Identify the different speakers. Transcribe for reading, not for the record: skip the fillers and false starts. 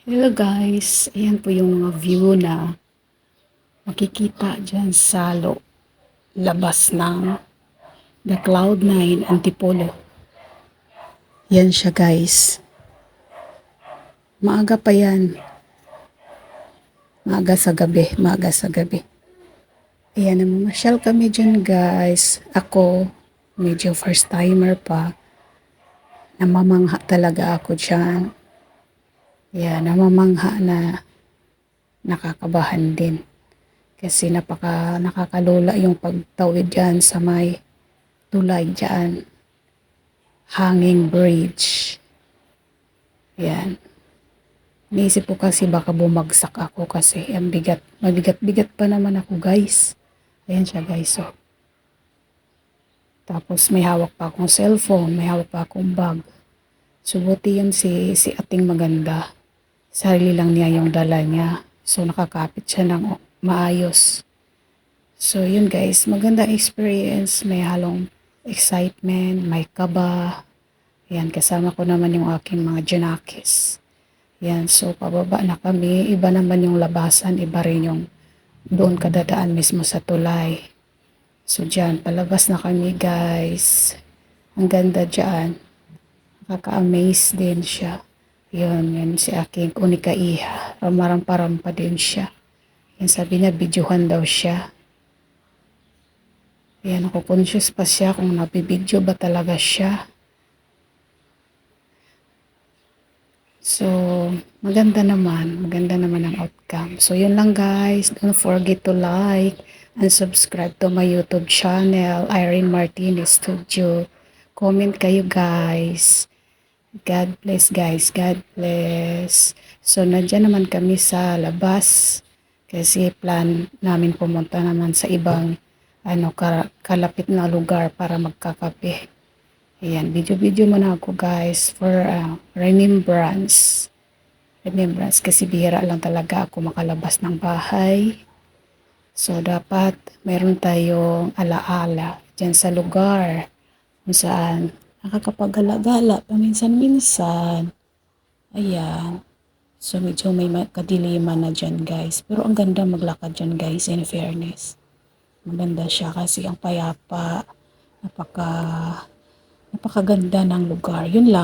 Speaker 1: Hello guys, ayan po yung mga view na makikita dyan sa labas ng The Cloud9 Antipolo. Yan siya guys. Maaga pa yan. Maaga sa gabi. Ayan, namamasyal kami dyan guys. Ako, medyo first timer pa. Namamangha talaga ako dyan. Ayan, namamangha na nakakabahan din. Kasi nakakalula yung pagtawid dyan sa may tulay dyan. Hanging bridge. Yan. Naisip ko kasi baka bumagsak ako kasi ang bigat. Mabigat-bigat pa naman ako guys. Ayan siya guys. So. Tapos may hawak pa akong cellphone. May hawak pa akong bag. Subuti yun si ating maganda. Sarili lang niya yung dala niya. So nakakapit siya ng maayos. So yun guys, magandang experience, may halong excitement, may kaba. Yan, kasama ko naman yung aking mga junakis. Yan, so pababa na kami. Iba naman yung labasan, iba rin yung doon kadadaan mismo sa tulay. So dyan, palabas na kami guys. Ang ganda dyan. Nakaka-amaze din siya. Yun si aking unika iha. Ramaram-parampa din siya. Yan, sabi niya, videohan daw siya. Ayan, ako conscious pa siya kung nabibidyo ba talaga siya. So, maganda naman ang outcome. So, yun lang guys. Don't forget to like and subscribe to my YouTube channel, Irene Martinez Studio. Comment kayo guys. God bless guys. God bless. So, nandiyan naman kami sa labas. Kasi plan namin pumunta naman sa ibang kalapit na lugar para magkakape. Ayan, video muna ako guys for remembrance. Remembrance kasi bihira lang talaga ako makalabas ng bahay. So dapat meron tayong alaala dyan sa lugar kung saan nakakapagala-gala paminsan-minsan. Ayan. So medyo may kadiliman na dyan guys. Pero ang ganda maglakad dyan guys, in fairness. Maganda siya kasi ang payapa, napakaganda ng lugar. Yun lang.